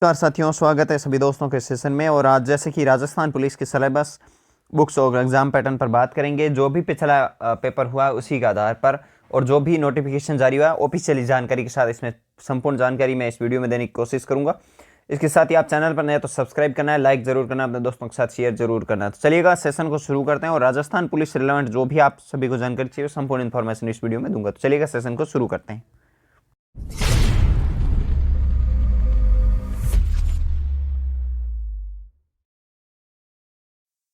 नमस्कार साथियों, स्वागत है सभी दोस्तों के सेशन में। और आज जैसे कि राजस्थान पुलिस के सिलेबस, बुक्स और एग्जाम पैटर्न पर बात करेंगे। जो भी पिछला पेपर हुआ उसी के आधार पर और जो भी नोटिफिकेशन जारी हुआ ऑफिशियली जानकारी के साथ इसमें संपूर्ण जानकारी मैं इस वीडियो में देने की कोशिश करूंगा। इसके साथ ही आप चैनल पर नए तो सब्सक्राइब करना है, लाइक जरूर करना, अपने दोस्तों के साथ शेयर जरूर करना है। तो चलिएगा सेशन को शुरू करते हैं और राजस्थान पुलिस से रिलेवेंट जो भी आप सभी को जानकारी चाहिए संपूर्ण इन्फॉर्मेशन इस वीडियो में दूंगा। तो चलिएगा सेशन को शुरू करते हैं।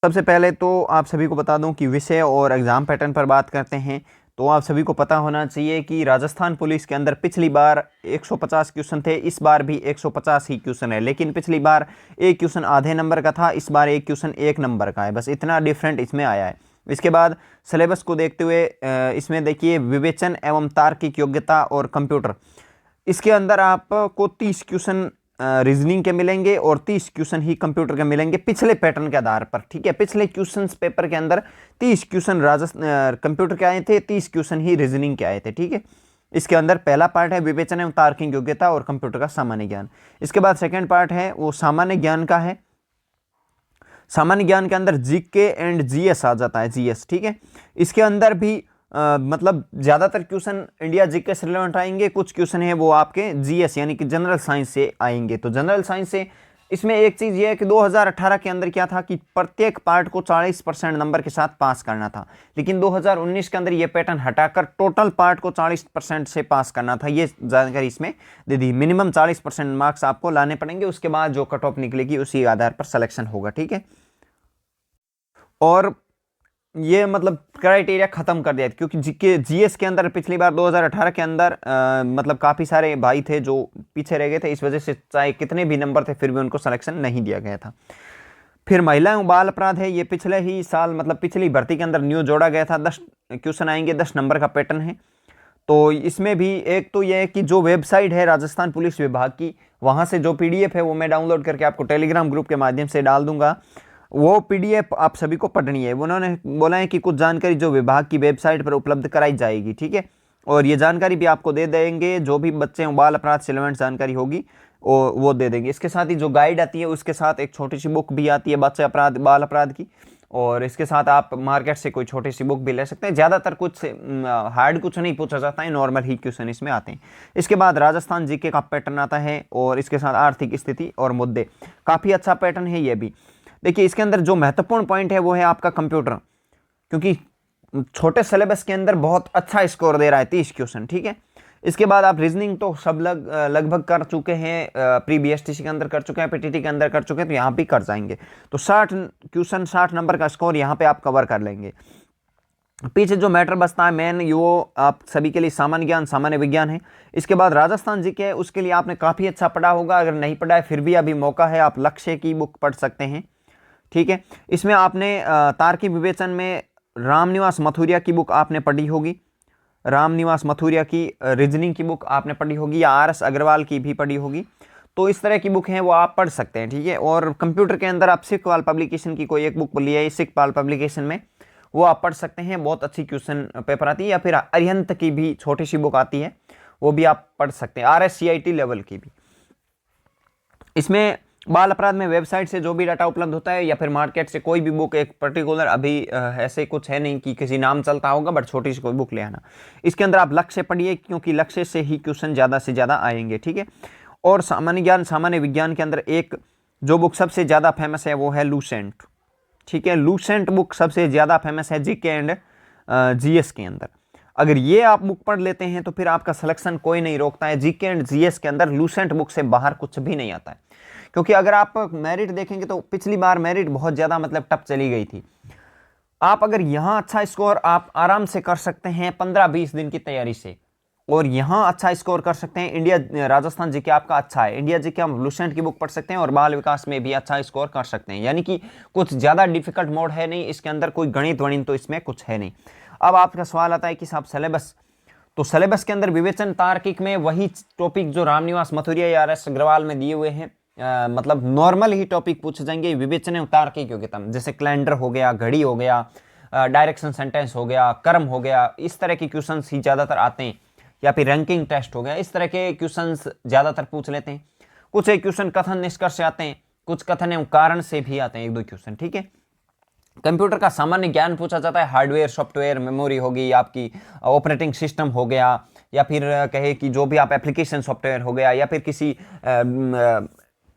सबसे पहले तो आप सभी को बता दूं कि विषय और एग्जाम पैटर्न पर बात करते हैं तो आप सभी को पता होना चाहिए कि राजस्थान पुलिस के अंदर पिछली बार 150 क्वेश्चन थे, इस बार भी 150 ही क्वेश्चन है। लेकिन पिछली बार एक क्वेश्चन आधे नंबर का था, इस बार एक क्वेश्चन 1 नंबर का है। बस इतना डिफरेंट इसमें आया है। इसके बाद सिलेबस को देखते हुए इसमें देखिए विवेचन एवं तार्किक योग्यता और कंप्यूटर, इसके अंदर आपको 30 क्वेश्चन रीजनिंग के मिलेंगे और 30 क्वेश्चन ही कंप्यूटर के मिलेंगे पिछले पैटर्न के आधार पर। ठीक है, पिछले क्वेश्चंस पेपर के अंदर 30 क्वेश्चन कंप्यूटर के आए थे, 30 क्वेश्चन ही रीजनिंग के आए थे। ठीक है, इसके अंदर पहला पार्ट है विवेचन एवं तार्किक योग्यता और कंप्यूटर का सामान्य ज्ञान। इसके बाद सेकंड पार्ट है वो सामान्य ज्ञान का है। सामान्य ज्ञान के अंदर जीके एंड जीएस आ जाता है, जीएस। ठीक है, इसके अंदर भी मतलब ज्यादातर क्वेश्चन इंडिया जीके से रिलेवेंट आएंगे, कुछ क्वेश्चन है वो आपके जीएस यानी कि जनरल साइंस से आएंगे। तो जनरल साइंस से इसमें एक चीज ये है कि 2018 के अंदर क्या था कि प्रत्येक पार्ट को 40% नंबर के साथ पास करना था, लेकिन 2019 के अंदर ये पैटर्न हटाकर टोटल पार्ट को 40% से पास करना था। ये जानकारी इसमें दे दी। मिनिमम 40% मार्क्स आपको लाने पड़ेंगे, उसके बाद जो कट ऑफ निकलेगी उसी आधार पर सिलेक्शन होगा। ठीक है, और ये मतलब क्राइटेरिया खत्म कर दिया क्योंकि जीएस के अंदर पिछली बार 2018 के अंदर मतलब काफी सारे भाई थे जो पीछे रह गए थे। इस वजह से चाहे कितने भी नंबर थे फिर भी उनको सिलेक्शन नहीं दिया गया था। फिर महिला एवं बाल अपराध है, ये पिछले ही साल मतलब पिछली भर्ती के अंदर न्यू जोड़ा गया था। 10 क्वेश्चन आएंगे, 10 नंबर का पैटर्न है। तो इसमें भी एक तो यह है कि जो वेबसाइट है राजस्थान पुलिस विभाग की, वहां से जो पीडीएफ है वो मैं डाउनलोड करके आपको टेलीग्राम ग्रुप के माध्यम से डाल दूंगा। वो पीडीएफ आप सभी को पढ़नी है। उन्होंने बोला है कि कुछ जानकारी जो विभाग की वेबसाइट पर उपलब्ध कराई जाएगी। ठीक है, और ये जानकारी भी आपको दे देंगे, जो भी बच्चे बाल अपराध से रिलेवेंट जानकारी होगी वो दे देंगे। इसके साथ ही जो गाइड आती है उसके साथ एक छोटी सी बुक भी आती है बच्चे अपराध बाल अपराध की, और इसके साथ आप मार्केट से कोई छोटी सी बुक भी ले सकते हैं। ज़्यादातर कुछ हार्ड कुछ नहीं पूछा जाता है, नॉर्मल ही क्वेश्चन इसमें आते हैं। इसके बाद राजस्थान जीके का पैटर्न आता है और इसके साथ आर्थिक स्थिति और मुद्दे, काफ़ी अच्छा पैटर्न है ये भी। देखिए इसके अंदर जो महत्वपूर्ण पॉइंट है वो है आपका कंप्यूटर, क्योंकि छोटे सिलेबस के अंदर बहुत अच्छा स्कोर दे रहा है 30 क्वेश्चन। ठीक है, इसके बाद आप रीजनिंग तो सब लगभग कर चुके हैं, प्री बीएसटीसी के अंदर कर चुके हैं, पीटीटी के अंदर कर चुके हैं, तो यहाँ भी कर जाएंगे। तो 60 क्वेश्चन 60 नंबर का स्कोर यहाँ पे आप कवर कर लेंगे। पीछे जो मैटर बचता है मेन वो आप सभी के लिए सामान्य ज्ञान सामान्य विज्ञान है। इसके बाद राजस्थान जीके है, उसके लिए आपने काफ़ी अच्छा पढ़ा होगा। अगर नहीं पढ़ा है फिर भी अभी मौका है, आप लक्ष्य की बुक पढ़ सकते हैं। ठीक है, इसमें आपने तार्किक विवेचन में रामनिवास मथुरिया की बुक आपने पढ़ी होगी, रामनिवास मथुरिया की रीजनिंग की बुक आपने पढ़ी होगी, या आर एस अग्रवाल की भी पढ़ी होगी। तो इस तरह की बुक है वो आप पढ़ सकते हैं। ठीक है, और कंप्यूटर के अंदर आप सिकपाल पब्लिकेशन की कोई एक बुक ली है, सिकपाल पब्लिकेशन में वो आप पढ़ सकते हैं, बहुत अच्छी क्वेश्चन पेपर आती है। या फिर अरिहंत की भी छोटी सी बुक आती है, वो भी आप पढ़ सकते हैं, RSCIT लेवल की भी। इसमें बाल अपराध में वेबसाइट से जो भी डाटा उपलब्ध होता है या फिर मार्केट से कोई भी बुक एक पर्टिकुलर, अभी ऐसे कुछ है नहीं कि किसी नाम चलता होगा, बट छोटी सी कोई बुक ले आना। इसके अंदर आप लक्ष्य पढ़िए क्योंकि लक्ष्य से ही क्वेश्चन ज़्यादा से ज़्यादा आएंगे। ठीक है, और सामान्य ज्ञान सामान्य विज्ञान के अंदर एक जो बुक सबसे ज़्यादा फेमस है वो है लूसेंट। ठीक है, लूसेंट बुक सबसे ज़्यादा फेमस है जीके एंड जीएस के अंदर। अगर ये आप बुक पढ़ लेते हैं तो फिर आपका सिलेक्शन कोई नहीं रोकता है। जीके एंड जीएस के अंदर लूसेंट बुक से बाहर कुछ भी नहीं आता है, क्योंकि अगर आप मेरिट देखेंगे तो पिछली बार मेरिट बहुत ज़्यादा मतलब टफ चली गई थी। आप अगर यहाँ अच्छा स्कोर आप आराम से कर सकते हैं 15-20 दिन की तैयारी से, और यहाँ अच्छा स्कोर कर सकते हैं। इंडिया राजस्थान जीके आपका अच्छा है, इंडिया जीके हम लूसेंट की बुक पढ़ सकते हैं और बाल विकास में भी अच्छा स्कोर कर सकते हैं। यानी कि कुछ ज़्यादा डिफिकल्ट मोड है नहीं इसके अंदर, कोई गणित वणित तो इसमें कुछ है नहीं। अब आपका सवाल आता है कि साहब सिलेबस, तो सिलेबस के अंदर विवेचन तार्किक में वही टॉपिक जो रामनिवास मथुरिया या RS अग्रवाल में दिए हुए हैं, मतलब नॉर्मल ही टॉपिक पूछे जाएंगे विवेचन एवं तार्किक योग्यता में, जैसे कैलेंडर हो गया, घड़ी हो गया, डायरेक्शन सेंटेंस हो गया, कर्म हो गया, इस तरह के क्वेश्चंस ही ज़्यादातर आते हैं। या फिर रैंकिंग टेस्ट हो गया, इस तरह के क्वेश्चंस ज़्यादातर पूछ लेते हैं। कुछ एक क्वेश्चन कथन निष्कर्ष से आते हैं, कुछ कथन एवं कारण से भी आते हैं, एक दो क्वेश्चन, ठीक है। कंप्यूटर का सामान्य ज्ञान पूछा जाता है, हार्डवेयर, सॉफ्टवेयर, मेमोरी होगी, आपकी ऑपरेटिंग सिस्टम हो गया, या फिर कहे कि जो भी आप एप्लीकेशन सॉफ्टवेयर हो गया, या फिर किसी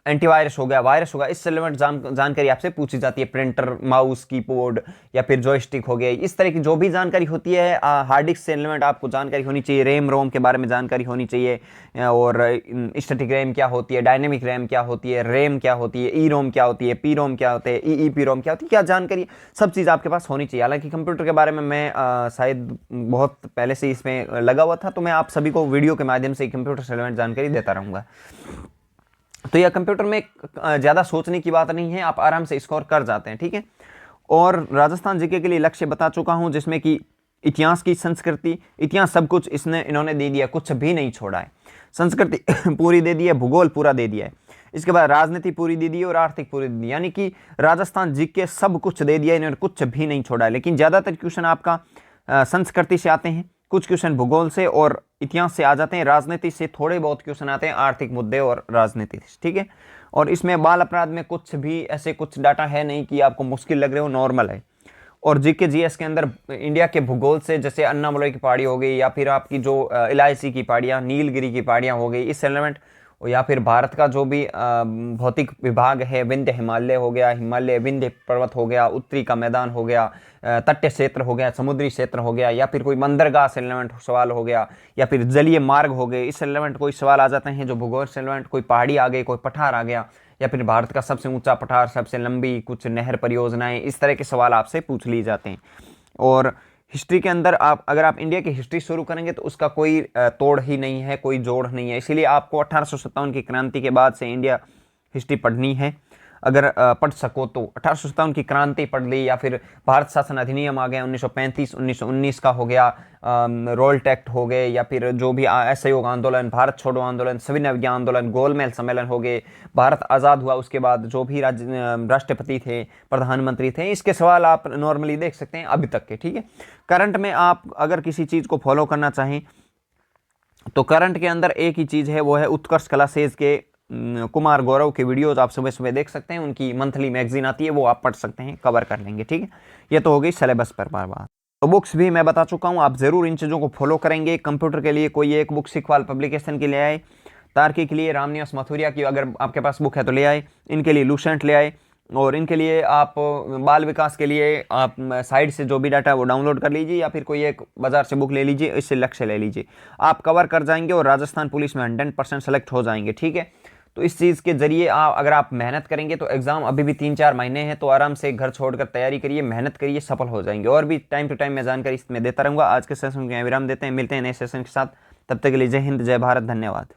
एंटीवायरस हो गया, वायरस होगा, इससे रिलेटेड जानकारी आपसे पूछी जाती है। प्रिंटर, माउस, कीबोर्ड या फिर जॉयस्टिक हो गया, इस तरह की जो भी जानकारी होती है हार्ड डिस्क से रिलेटेड आपको जानकारी होनी चाहिए। रैम रोम के बारे में जानकारी होनी चाहिए, और स्टैटिक रैम क्या होती है, डायनेमिक रैम क्या होती है, रैम क्या होती है, ई रोम क्या होती है, पी रोम क्या होते हैं, ई पी रोम क्या होती है, क्या जानकारी, सब चीज़ आपके पास होनी चाहिए। हालांकि कंप्यूटर के बारे में मैं शायद बहुत पहले से इसमें लगा हुआ था, तो मैं आप सभी को वीडियो के माध्यम से कंप्यूटर से रिलेटेड जानकारी देता रहूँगा। तो यह कंप्यूटर में ज़्यादा सोचने की बात नहीं है, आप आराम से स्कोर कर जाते हैं, ठीक है। और राजस्थान जीके के लिए लक्ष्य बता चुका हूं, जिसमें कि इतिहास की, संस्कृति, इतिहास सब कुछ इन्होंने दे दिया, कुछ भी नहीं छोड़ा है। संस्कृति पूरी दे दी है, भूगोल पूरा दे दिया है, इसके बाद राजनीति पूरी दे दी है और आर्थिक पूरी दे दी, यानी कि राजस्थान जीके सब कुछ दे दिया, इन्होंने कुछ भी नहीं छोड़ा है। लेकिन ज़्यादातर क्वेश्चन आपका संस्कृति से आते हैं, कुछ क्वेश्चन भूगोल से और इतिहास से आ जाते हैं, राजनीति से थोड़े बहुत क्वेश्चन आते हैं, आर्थिक मुद्दे और राजनीति से, ठीक है। और इसमें बाल अपराध में कुछ भी ऐसे कुछ डाटा है नहीं कि आपको मुश्किल लग रहे हो, नॉर्मल है। और जीके जीएस के अंदर इंडिया के भूगोल से, जैसे अन्नामलई की पहाड़ी हो गई, या फिर आपकी जो इलायची की पहाड़ियाँ, नीलगिरी की पहाड़ियाँ हो गई, इस एलिमेंट, या फिर भारत का जो भी भौतिक विभाग है, विंध्य हिमालय हो गया, हिमालय विंध्य पर्वत हो गया, उत्तरी का मैदान हो गया, तटीय क्षेत्र हो गया, समुद्री क्षेत्र हो गया, या फिर कोई बंदरगाह से रिलेवेंट सवाल हो गया, या फिर जलीय मार्ग हो गए, इस रिलेवेंट कोई सवाल आ जाते हैं जो भूगोल से रिलेवेंट, कोई पहाड़ी आ गई, कोई पठार आ गया, या फिर भारत का सबसे ऊंचा पठार, सबसे लंबी कुछ नहर परियोजनाएं, इस तरह के सवाल आपसे पूछ लिए जाते हैं। और हिस्ट्री के अंदर अगर आप इंडिया की हिस्ट्री शुरू करेंगे तो उसका कोई तोड़ ही नहीं है, कोई जोड़ नहीं है, इसीलिए आपको 1857 की क्रांति के बाद से इंडिया हिस्ट्री पढ़नी है। अगर पढ़ सको तो 1857 की क्रांति पढ़ ली, या फिर भारत शासन अधिनियम आ गया 1935, 1919 का हो गया, रोल्ट एक्ट हो गए, या फिर जो भी असहयोग आंदोलन, भारत छोड़ो आंदोलन, सविनय अवज्ञा आंदोलन, गोलमेज सम्मेलन हो गए, भारत आज़ाद हुआ उसके बाद जो भी राष्ट्रपति थे, प्रधानमंत्री थे, इसके सवाल आप नॉर्मली देख सकते हैं अभी तक के, ठीक है। करंट में आप अगर किसी चीज़ को फॉलो करना चाहें तो करंट के अंदर एक ही चीज़ है, वो है उत्कर्ष क्लासेज के कुमार गौरव के वीडियोज आप सुबह सुबह देख सकते हैं, उनकी मंथली मैगजीन आती है, वो आप पढ़ सकते हैं, कवर कर लेंगे, ठीक है। ये तो हो गई सिलेबस पर बात। तो बुक्स भी मैं बता चुका हूँ, आप जरूर इन चीज़ों को फॉलो करेंगे। कंप्यूटर के लिए कोई एक बुक सिखवाल पब्लिकेशन के लिए आए, तार्किक के लिए रामनिवास मथुरिया की अगर आपके पास बुक है तो ले आए, इनके लिए लूसेंट ले आए, और इनके लिए आप बाल विकास के लिए आप साइट से जो भी डाटा है वो डाउनलोड कर लीजिए, या फिर कोई एक बाजार से बुक ले लीजिए, इससे लक्ष्य ले लीजिए, आप कवर कर जाएंगे और राजस्थान पुलिस में 100% सेलेक्ट हो जाएंगे, ठीक है। तो इस चीज़ के जरिए अगर आप मेहनत करेंगे तो एग्जाम अभी भी 3-4 महीने हैं, तो आराम से घर छोड़कर तैयारी करिए, मेहनत करिए, सफल हो जाएंगे। और भी टाइम टू टाइम मैं जानकारी इसमें देता रहूँगा। आज के सेशन को विराम देते हैं, मिलते हैं नए सेशन के साथ, तब तक के लिए जय हिंद, जय भारत, धन्यवाद।